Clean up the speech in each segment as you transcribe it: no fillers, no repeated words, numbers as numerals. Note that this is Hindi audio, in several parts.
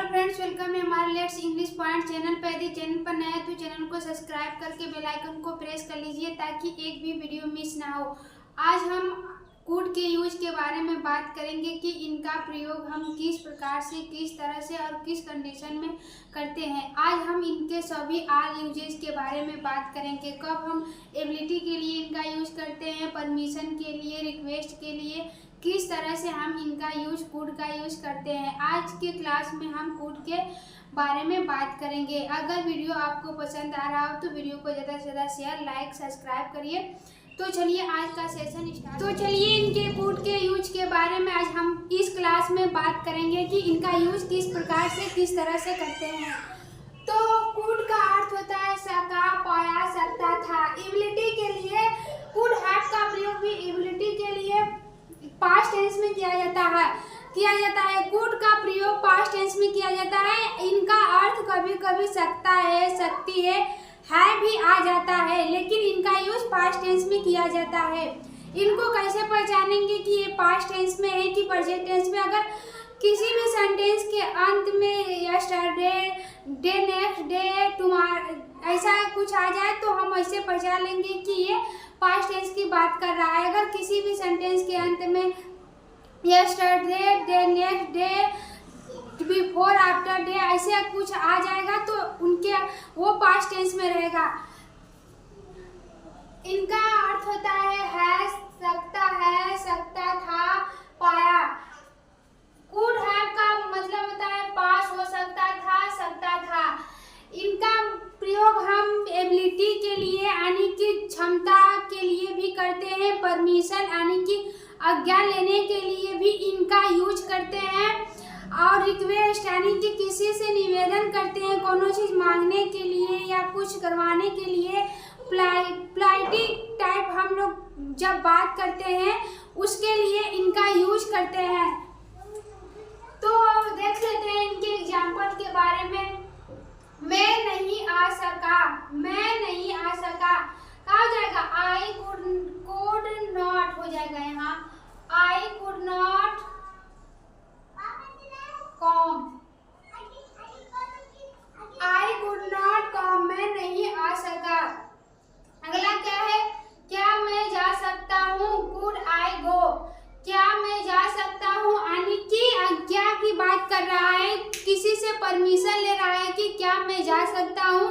फ्रेंड्स, वेलकम है हमारे लेट्स इंग्लिश पॉइंट चैनल पर। यदि चैनल पर नया है तो चैनल को सब्सक्राइब करके बेल आइकन को प्रेस कर लीजिए ताकि एक भी वीडियो मिस ना हो। आज हम कूड के यूज के बारे में बात करेंगे कि इनका प्रयोग हम किस प्रकार से, किस तरह से और किस कंडीशन में करते हैं। आज हम इनके सभी ऑल यूजेस के बारे में बात करेंगे। कब हम एबिलिटी के लिए इनका यूज करते हैं, परमिशन के लिए, रिक्वेस्ट के लिए, किस तरह से हम इनका यूज कूड का यूज करते हैं। आज के क्लास में हम कूड के बारे में बात करेंगे। अगर वीडियो आपको पसंद आ रहा हो तो वीडियो को ज़्यादा से ज़्यादा शेयर, लाइक, सब्सक्राइब करिए। तो चलिए आज का सेशन स्टार्ट। तो चलिए इनके कूड के यूज के बारे में आज हम इस क्लास में बात करेंगे कि इनका यूज किस प्रकार से, किस तरह से करते हैं। तो कूड का अर्थ होता है सका, पाया, सकता था। एबिलिटी के लिए कूड हैव का प्रयोग भी एबिलिटी के लिए पास्ट टेंस में किया जाता है। कूड का प्रयोग पास्ट टेंस में किया जाता है। इनका अर्थ कभी कभी सकता है, सकती है भी आ जाता है, लेकिन इनका यूज पास्ट टेंस में किया जाता है। इनको कैसे पहचानेंगे कि ये पास्ट टेंस में है कि प्रेजेंट टेंस में। अगर किसी भी सेंटेंस के अंत में yesterday, day, next day, tomorrow ऐसा कुछ आ जाए तो हम ऐसे पहचान लेंगे कि ये पास्ट टेंस की बात कर रहा है। अगर किसी भी सेंटेंस के अंत में yesterday, day, next day, before, after day ऐसे कुछ आ जाएगा तो उनके वो पास्ट टेंस में रहेगा। इनका अर्थ होता है सकता था, पाया। कुड हैव का मतलब होता है पास, हो सकता था। इनका प्रयोग हम एबिलिटी के लिए यानी कि क्षमता के लिए भी करते हैं। परमिशन यानी कि आज्ञा लेने के लिए भी इनका यूज करते हैं। और रिक्वेस्ट यानी कि किसी से निवेदन करते हैं कोनो चीज़ मांगने के लिए या कुछ करवाने के लिए। पोलाइटिक टाइप हम लोग जब बात करते हैं उसके लिए इनका यूज करते हैं। तो देख लेते हैं इनके एग्जाम्पल के बारे में। मैं नहीं आ सका, कहा हो जाएगा आई कुड नॉट हो जाएगा यहाँ। आई कुड नॉट कम, मैं नहीं आ सका। अगला क्या है, क्या मैं जा सकता हूँ, कुड आई गो। क्या मैं जा सकता हूँ यानी कि आज्ञा की बात कर रहा है, किसी से परमिशन ले रहा है कि क्या मैं जा सकता हूँ।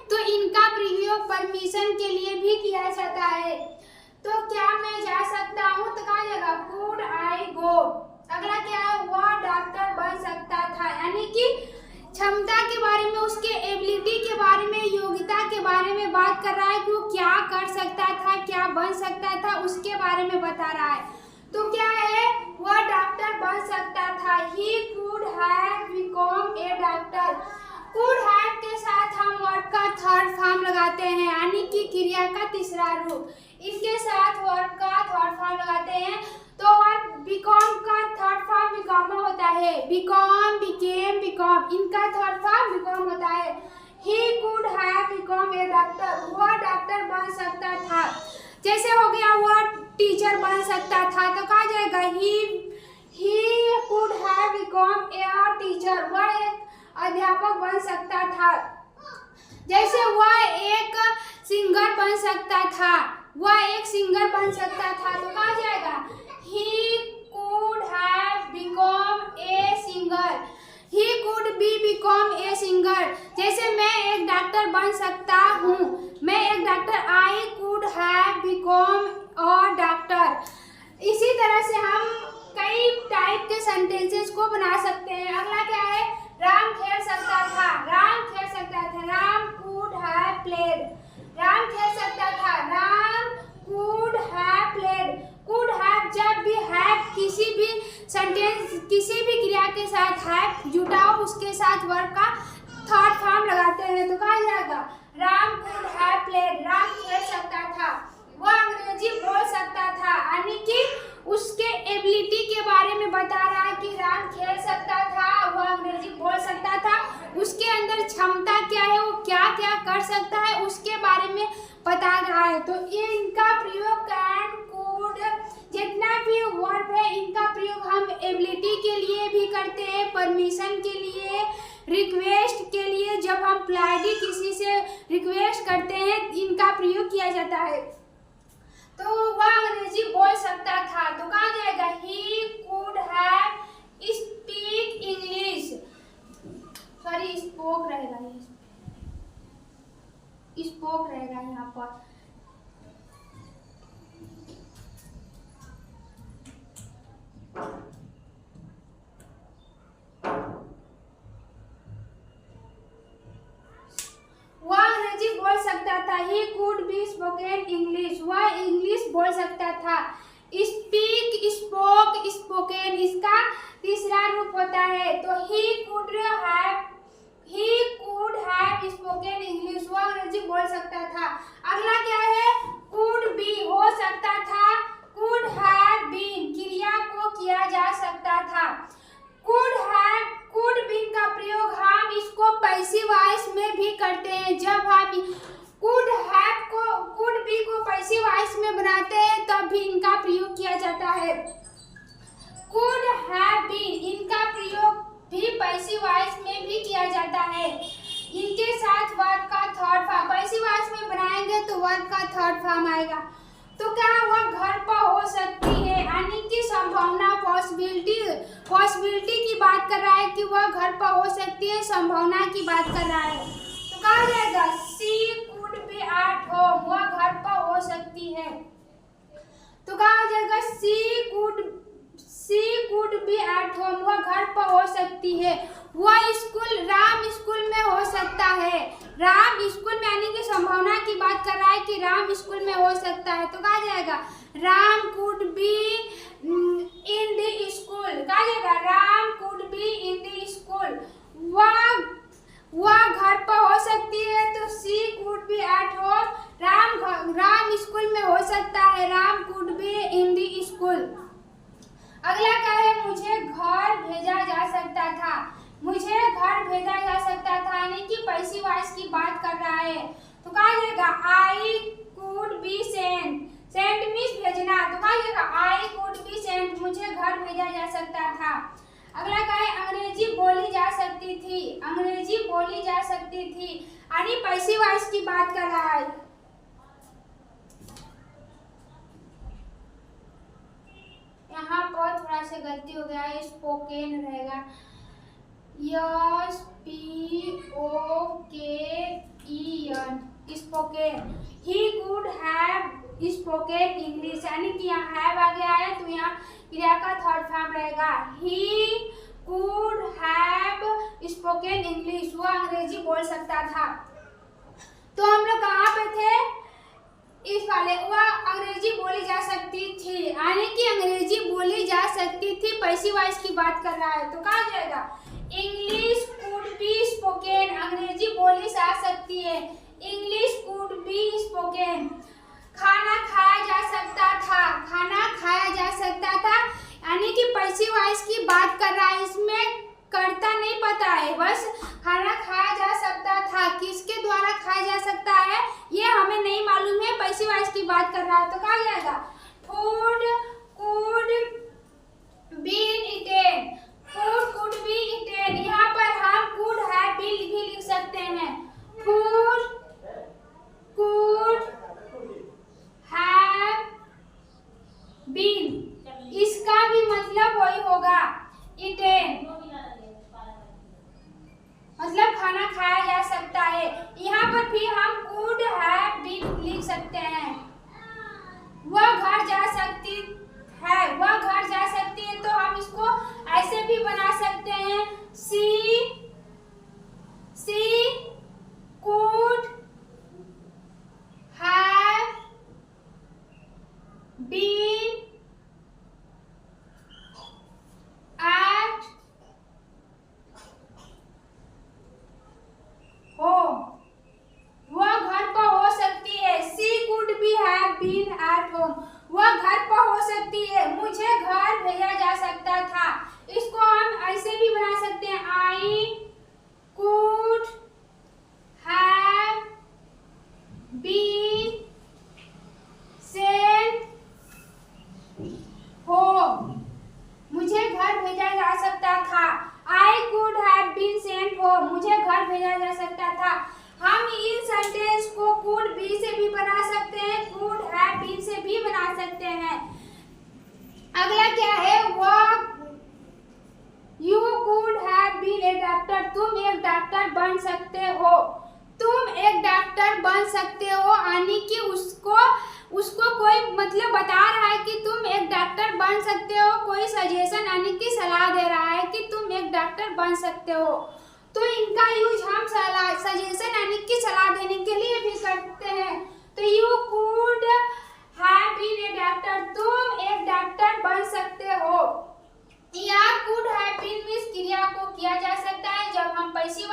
तो इनका प्रयोग परमिशन के लिए भी किया जाता है। तो क्या मैं जा सकता हूँ तो कहा जाएगा कुड आई गो। अगला क्या है, वह डॉक्टर बन सकता था यानी कि क्षमता के बारे में, उसके एबिलिटी के बारे में, योग्यता के बारे में बात कर रहा है कि वो क्या कर सकता था, क्या बन सकता था, उसके बारे में बता रहा है। तो क्या है, वह डॉक्टर बन सकता था। ही could have become a doctor. Could have के साथ हम वर्ब का थर्ड फॉर्म लगाते हैं यानी कि क्रिया का तीसरा रूप। इनके साथ वर्ब का थर्ड फॉर्म लगाते हैं तो वर्ब बिकम का थर्ड फॉर्म बिकम होता है। बिकम, बिकेम, बिकम, इनका थर्ड फॉर्म बिकम होता है। ही could have become a doctor, वह डॉक्टर बन सकता था। जैसे हो गया वह टीचर बन सकता था तो कहा जाएगा he could have become a teacher, वह एक अध्यापक बन सकता था। जैसे वह एक सिंगर बन सकता था, तो कहा जाएगा he could have become a singer. He could be become a singer. जैसे मैं एक डॉक्टर बन सकता हूँ, I could have become a doctor. इसी तरह से हम कई टाइप के सेंटेंसेस को बना सकते हैं। अगला क्या है, राम खेल सकता था, Ram could have played. Ram खेल सकता था, Ram could have played. Could have जब भी हैव किसी भी सेंटेंस, किसी भी क्रिया के साथ हैव जुटाओ उसके साथ वर्ब का थर्ड फॉर्म लगाते हैं तो कहा जाएगा Ram could have played. Ram खेल सकता था, वह अंग्रेजी बोल सकता था यानी कि उसके एबिलिटी के बारे में बता रहा है कि राम खेल सकता था, वह अंग्रेजी बोल सकता था। उसके अंदर क्षमता क्या है, वो क्या क्या कर सकता है उसके बारे में बता रहा है। तो ये इनका प्रयोग कैन, कुड, जितना भी वर्ब है इनका प्रयोग हम एबिलिटी के लिए भी करते हैं परमिशन के लिए, रिक्वेस्ट के लिए। जब हम पोलाइटली किसी से रिक्वेस्ट करते हैं इनका प्रयोग किया जाता है। तो वह अंग्रेजी बोल सकता था, तो कहा जाएगा he could have speak English, sorry spoke रहेगा, स्पोक रहेगा यहाँ पर। वह अंग्रेजी बोल सकता था, he could be spoken English, वह इंग्लिश बोल सकता था। स्पीक, स्पोक, स्पोकन इसका तीसरा रूप होता है। तो he could have spoken English, वह अंग्रेजी बोल सकता था। अगला क्या है, could be हो सकता था, could have been क्रिया को किया जा सकता था। could be का प्रयोग हम इसको पैसिव वॉइस में भी करते हैं। जब हम could be को पैसिव वॉइस में बनाते हैं तब भी इनका प्रयोग किया जाता है। could have been इनका प्रयोग भी पैसिव वॉइस में भी किया जाता है। इनके साथ वर्ब का थर्ड फॉर्म, पैसिव वॉइस में बनाएंगे तो वर्ब का थर्ड फॉर्म आएगा। तो क्या वह घर पर हो सकती है, यानी कि संभावना, पॉसिबिलिटी की बात कर रहा है कि वह घर पर हो सकती है, संभावना की बात कर रहा है। तो कहा जाएगा she could be at home, वह घर पर हो सकती है। तो कहा जाएगा she could be at home, वह घर पर हो सकती है। वह राम स्कूल में हो सकता है, राम स्कूल में, यानी कि संभावना की बात कर रहा है कि राम स्कूल में हो सकता है। तो कहा जाएगा Ram could be in the school, कहा जाएगा Ram could be in the school, वह घर पर हो सकती है। तो she could be at home, Ram school में हो सकता है, Ram could be in the school। अगला क्या है, मुझे घर भेजा जा सकता था, मुझे घर भेजा जा सकता था, यानी कि पैसिव वॉइस की बात कर रहा है। तो कहा जाएगा I could be sent means भेजना, तो कहा जाएगा I could be sent, मुझे घर भेजा जा सकता था। अगला क्या है, अंग्रेजी बोली जा सकती थी, अंग्रेजी बोली जा सकती थी, यानी पैसिव वॉइस की बात कर रहा है। यहाँ पर थोड़ा सा गलती हो गया है, स्पोकन रहेगा, SPOKEN, spoken. He could have spoken English, यानी कि यहाँ have आ गया है तो यहाँ क्रिया का थर्ड फॉर्म रहेगा। he could have spoken English, वह अंग्रेजी बोल सकता था। तो हम लोग कहाँ पे थे, इस वाले, वह अंग्रेजी बोली जा सकती थी, यानी कि अंग्रेजी बोली जा सकती थी, पैसिव वॉइस की बात कर रहा है। तो कहा जाएगा इंग्लिश कुड बी स्पोकन, अंग्रेजी बोली जा सकती है, इंग्लिश कुड बी स्पोकन। खाना खाया जा सकता था, खाना खाया जा सकता था, यानी कि पैसिव वॉइस की बात कर रहा है, इसमें कर्ता नहीं पता है, बस खाना खाया जा सकता था, किसके द्वारा खाया जा सकता है ये हमें नहीं मालूम है, पैसिव वॉइस की बात कर रहा है। तो कहा जाएगा food could been eaten, food could be eaten, यहाँ पर हम कुड हैव बीन भी लिख सकते हैं, फूड कुड हैव बीन, इसका भी मतलब वही होगा ईटेन, मतलब खाना खाया जा सकता है। यहाँ पर भी हम कुड हैव बीन लिख सकते हैं, वह घर जा सकती हो, मुझे घर भेजा जा सकता था। हम इन सेंटेंस को कुड बी से भी बना सकते हैं, कुड हैव बीन से भी बना सकते हैं। अगला क्या है, you could have been a doctor, तुम एक डॉक्टर बन सकते हो। तुम एक डॉक्टर बन सकते हो यानी कि उसको कोई मतलब बता रहा है कि तुम एक डॉक्टर बन सकते हो, कोई सजेशन यानी कि सलाह दे रहा है कि तुम एक डॉक्टर बन सकते हो। तो इनका यूज हम सजेशन यानी कि सलाह देने के लिए भी करते हैं। तो you could have been a doctor, तुम एक डॉक्टर बन सकते हो। या कुड हैव बीन में क्रिया को किया जा सकता है। जब हम पैसिव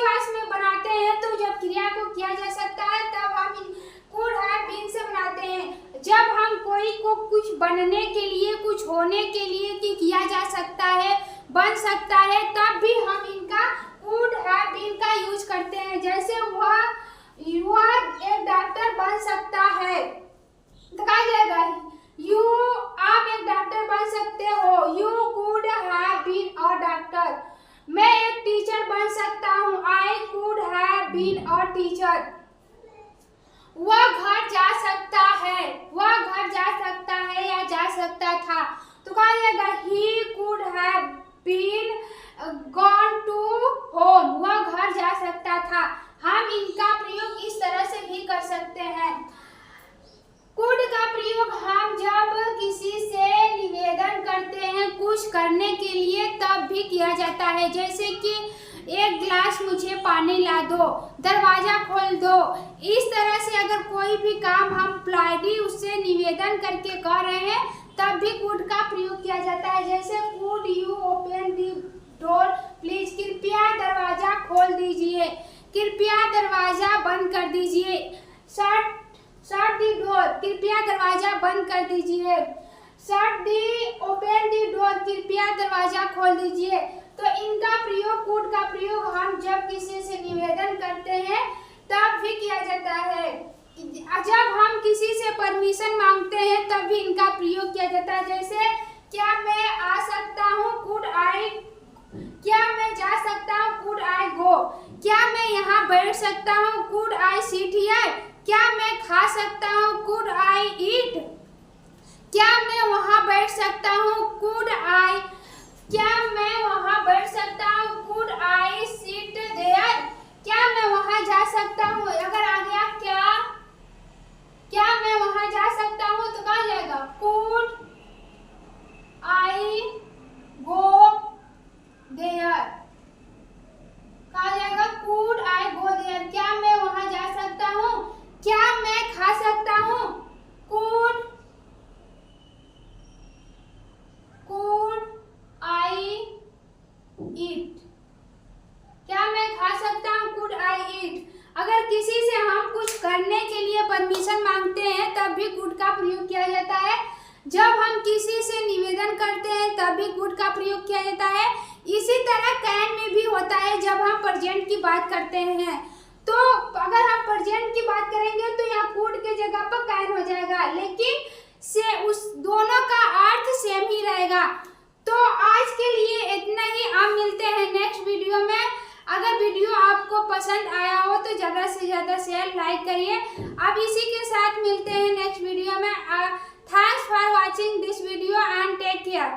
वॉइस में बनाते हैं तो जब क्रिया को किया जा सकता है तब हम कुड हैव बीन से बनाते हैं। जब हम कोई को कुछ बनने के लिए, कुछ होने के लिए कि किया जा सकता है, बन सकता है, तब भी हम इनका कुड हैव बीन का यूज करते हैं। जैसे वह एक डॉक्टर बन सकता है तो कहा जाएगा आप एक डॉक्टर बन सकते हो, you could have been a doctor. मैं एक टीचर बन सकता हूँ, I could have been a teacher. वह घर जा सकता है, वह घर जा सकता है या जा सकता था तो कहा जाएगा he could have been gone to home, वह घर जा सकता था। हम इनका प्रयोग इस तरह से भी कर सकते हैं। कुड का प्रयोग हम जब किसी से निवेदन करते हैं कुछ करने के लिए तब भी किया जाता है। जैसे कि एक गिलास मुझे पानी ला दो, दरवाजा खोल दो। इस तरह से अगर कोई भी काम हम पोलाइटली उससे निवेदन करके कर रहे हैं तब भी कुड का प्रयोग किया जाता है। जैसे could you open the door please, कृपया दरवाजा खोल दीजिए, कृपया दरवाजा बंद कर दीजिए। शट दी डोर, कृपया दरवाजा बंद कर दीजिए। ओपन दी डोर, कृपया दरवाजा खोल दीजिए। तो इनका प्रयोग, कुड का प्रयोग हम जब किसी से निवेदन करते हैं तब भी किया जाता है। जब हम किसी से परमिशन मांगते हैं तब भी इनका प्रयोग किया जाता है। जैसे क्या मैं आ सकता हूँ, कुड आई, क्या मैं जा सकता हूँ, कुड आई गो। क्या मैं यहाँ बैठ सकता हूँ, कुड आई सिट हियर। क्या मैं खा सकता हूँ, कुड आई ईट। क्या मैं वहाँ बैठ सकता हूँ, कुड आई, क्या मैं वहाँ बैठ सकता हूँ, कुड आई सिट देयर। क्या मैं वहाँ जा सकता हूँ, अगर आ गया क्या मैं वहाँ जा सकता हूँ तो कहा जाएगा कुड आई गो देयर, कहा जाएगा कुड आई गो देयर। क्या मैं वहाँ जा सकता हूँ, क्या मैं खा सकता हूँ, कुड आई ईट। क्या मैं खा सकता हूँ, कुड आई ईट। अगर किसी से हम कुछ करने के लिए परमिशन मांगते हैं तब भी कुड का प्रयोग किया जाता है। जब हम किसी से निवेदन करते हैं तब भी कुड का प्रयोग किया जाता है। इसी तरह कैन में भी होता है जब हम प्रेजेंट की बात करते हैं। तो अगर हम प्रेजेंट की बात करेंगे तो यहाँ कुड के जगह पर कैन हो जाएगा, लेकिन से उस दोनों का अर्थ सेम ही रहेगा। तो आज के लिए इतना ही, आप मिलते हैं नेक्स्ट वीडियो में। अगर वीडियो आपको पसंद आया हो तो ज़्यादा से ज़्यादा शेयर लाइक करिए। अब इसी के साथ मिलते हैं नेक्स्ट वीडियो में। Thanks for watching this video and take care.